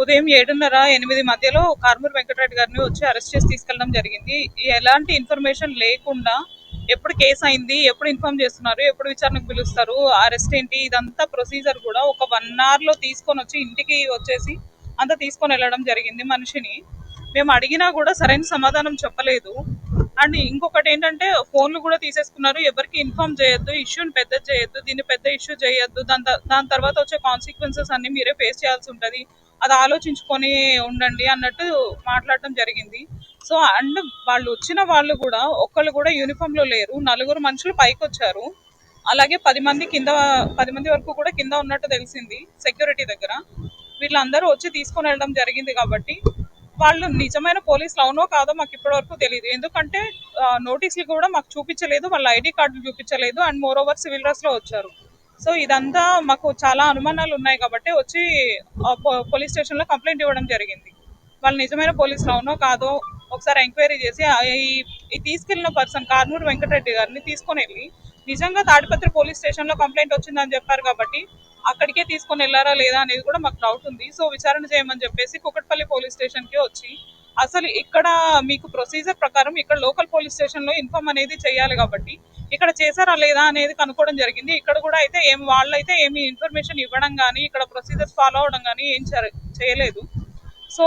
ఉదయం 7:30, 8 మధ్యలో కారుమూరి వెంకటరెడ్డి గారిని వచ్చి అరెస్ట్ చేసి తీసుకెళ్ళడం జరిగింది. ఎలాంటి ఇన్ఫర్మేషన్ లేకుండా ఎప్పుడు కేసు అయింది, ఎప్పుడు ఇన్ఫార్మ్ చేస్తున్నారు, ఎప్పుడు విచారణకు పిలుస్తారు, అరెస్ట్ ఏంటి, ఇదంతా ప్రొసీజర్ కూడా ఒక 1 hour తీసుకొని వచ్చి ఇంటికి వచ్చేసి అంతా తీసుకొని వెళ్ళడం జరిగింది. మనిషిని మేము అడిగినా కూడా సరైన సమాధానం చెప్పలేదు. అండ్ ఇంకొకటి ఏంటంటే ఫోన్లు కూడా తీసేసుకున్నారు. ఎవరికి ఇన్ఫార్మ్ చేయొద్దు, ఇష్యూని పెద్ద చేయొద్దు, దీన్ని పెద్ద ఇష్యూ చేయొద్దు, దాని తర్వాత వచ్చే కాన్సిక్వెన్సెస్ అన్ని మీరే ఫేస్ చేయాల్సి ఉంటుంది, అది ఆలోచించుకొని ఉండండి అన్నట్టు మాట్లాడటం జరిగింది. సో అండ్ వాళ్ళు వచ్చిన వాళ్ళు కూడా ఒక్కళ్ళు కూడా యూనిఫామ్ లో లేరు. 4 మనుషులు పైకి వచ్చారు. అలాగే 10 మంది వరకు కూడా కింద ఉన్నట్టు తెలిసింది సెక్యూరిటీ దగ్గర. వీళ్ళందరూ వచ్చి తీసుకొని వెళ్ళడం జరిగింది. కాబట్టి వాళ్ళు నిజమైన పోలీసులు అవునో కాదో మాకు ఇప్పటి వరకు తెలియదు. ఎందుకంటే నోటీసులు కూడా మాకు చూపించలేదు, వాళ్ళ ఐడి కార్డులు చూపించలేదు, and more over civil dress లో వచ్చారు. సో ఇదంతా మాకు చాలా అనుమానాలు ఉన్నాయి కాబట్టి వచ్చి పోలీస్ స్టేషన్ లో కంప్లైంట్ ఇవ్వడం జరిగింది. వాళ్ళు నిజమైన పోలీసులు అవునో కాదో ఒకసారి ఎంక్వైరీ చేసి ఈ తీసుకెళ్లిన పర్సన్ కారుమూరి వెంకటరెడ్డి గారిని తీసుకొని వెళ్ళి నిజంగా తాడిపత్రి పోలీస్ స్టేషన్ లో కంప్లైంట్ వచ్చిందని చెప్పారు కాబట్టి అక్కడికే తీసుకొని వెళ్ళారా లేదా అనేది కూడా మాకు డౌట్ ఉంది. సో విచారణ చేయమని చెప్పేసి కుకట్పల్లి పోలీస్ స్టేషన్ కి వచ్చి అసలు ఇక్కడ మీకు ప్రొసీజర్ ప్రకారం ఇక్కడ లోకల్ పోలీస్ స్టేషన్ లో ఇన్ఫార్మ్ అనేది చేయాలి కాబట్టి ఇక్కడ చేశారా లేదా అనేది కనుక్కోవడం జరిగింది. ఇక్కడ కూడా అయితే వాళ్ళైతే ఏమి ఇన్ఫర్మేషన్ ఇవ్వడం కానీ ఇక్కడ ప్రొసీజర్స్ ఫాలో అవడం కానీ ఏం చేయలేదు. సో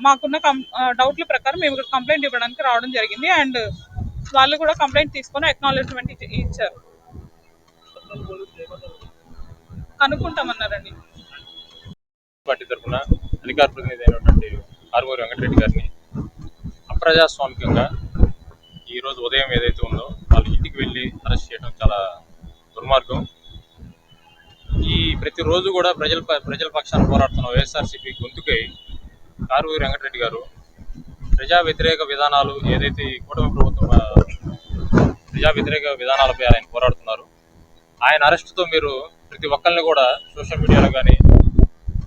మాకున్న డౌట్ల ప్రకారం మేము ఇక్కడ కంప్లైంట్ ఇవ్వడానికి రావడం జరిగింది. అండ్ వాళ్ళు కూడా కంప్లైంట్ తీసుకొని అక్నాలెడ్జ్మెంట్ ఇచ్చారు. కనుక్కుంటామన్నారండి. పార్టీ తరఫున అధికార ప్రతినిధి అయినటువంటి కారుమూరి వెంకటరెడ్డి గారిని అప్రజాస్వామికంగా ఈరోజు ఉదయం ఏదైతే ఉందో వాళ్ళ ఇంటికి వెళ్ళి అరెస్ట్ చేయడం చాలా దుర్మార్గం. ప్రతిరోజు కూడా ప్రజల పక్షాన పోరాడుతున్న వైఎస్ఆర్సీపీ గొంతుకై కారుమూరి వెంకటరెడ్డి గారు ప్రజా వ్యతిరేక విధానాలు ఏదైతే ఈ కూటమి ప్రభుత్వం ప్రజా వ్యతిరేక విధానాలపై ఆయన పోరాడుతున్నారు. ఆయన అరెస్టుతో మీరు ప్రతి ఒక్కరిని కూడా సోషల్ మీడియాలో కానీ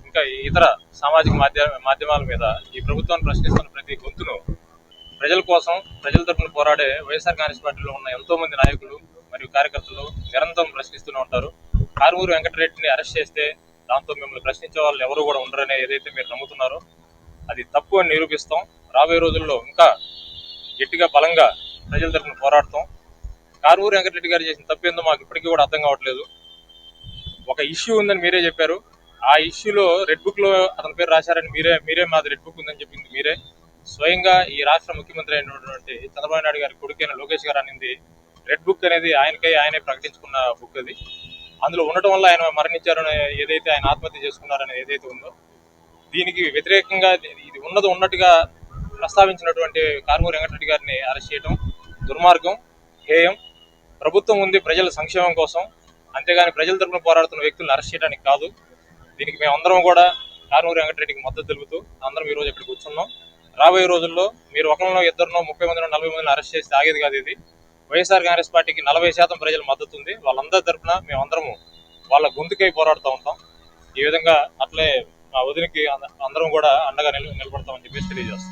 ఇంకా ఇతర సామాజిక మాధ్యమాల మీద ఈ ప్రభుత్వాన్ని ప్రశ్నిస్తున్న ప్రతి గొంతును ప్రజల కోసం ప్రజల తరఫున పోరాడే వైఎస్ఆర్ కాంగ్రెస్ పార్టీలో ఉన్న ఎంతో మంది నాయకులు మరియు కార్యకర్తలు నిరంతరం ప్రశ్నిస్తూనే ఉంటారు. కారుమూరి వెంకటరెడ్డిని అరెస్ట్ చేస్తే దాంతో మిమ్మల్ని ప్రశ్నించే వాళ్ళు ఎవరు కూడా ఉండరనే ఏదైతే మీరు నమ్ముతున్నారో అది తప్పు అని నిరూపిస్తాం. రాబోయే రోజుల్లో ఇంకా గట్టిగా బలంగా ప్రజల తరఫున పోరాడతాం. కారుమూరి వెంకటరెడ్డి గారు చేసిన తప్పు ఏందో మాకు ఇప్పటికీ కూడా అర్థం కావట్లేదు. ఒక ఇష్యూ ఉందని మీరే చెప్పారు. ఆ ఇష్యూలో రెడ్ బుక్ లో అతని పేరు రాశారని మీరే మాది రెడ్ బుక్ ఉందని చెప్పింది మీరే. స్వయంగా ఈ రాష్ట్ర ముఖ్యమంత్రి అయినటువంటి చంద్రబాబు నాయుడు గారి కొడుకైన లోకేష్ గారు అనింది రెడ్ బుక్ అనేది ఆయనే ప్రకటించుకున్న బుక్ అది. అందులో ఉండటం వల్ల ఆయన మరణించారని ఏదైతే ఆయన ఆత్మహత్య చేసుకున్నారని ఏదైతే ఉందో దీనికి వ్యతిరేకంగా ఇది ఉన్నట్టుగా ప్రస్తావించినటువంటి కారుమూరి వెంకటరెడ్డి గారిని అరెస్ట్ చేయడం దుర్మార్గం, హేయం. ప్రభుత్వం ఉంది ప్రజల సంక్షేమం కోసం, అంతేగాని ప్రజల తరపున పోరాడుతున్న వ్యక్తులను అరెస్ట్ చేయడానికి కాదు. దీనికి మేమందరం కూడా కారుమూరి వెంకటరెడ్డికి మద్దతు తెలుపుతూ అందరం ఈ రోజు ఇక్కడికి కూర్చున్నాం. రాబోయే రోజుల్లో మీరు ఒకరిలో 2, 30 మందినో 40 మందిని అరెస్ట్ చేస్తే ఆగేది కాదు. ఇది వైఎస్ఆర్ కాంగ్రెస్ పార్టీకి 40% ప్రజల మద్దతు ఉంది. వాళ్ళందరి తరఫున మేమందరము వాళ్ళ గొంతుకై పోరాడుతూ ఉంటాం. ఈ విధంగా అట్లే మా వదినకి అందరం కూడా అండగా నిలబడతామని చెప్పేసి తెలియజేస్తాం.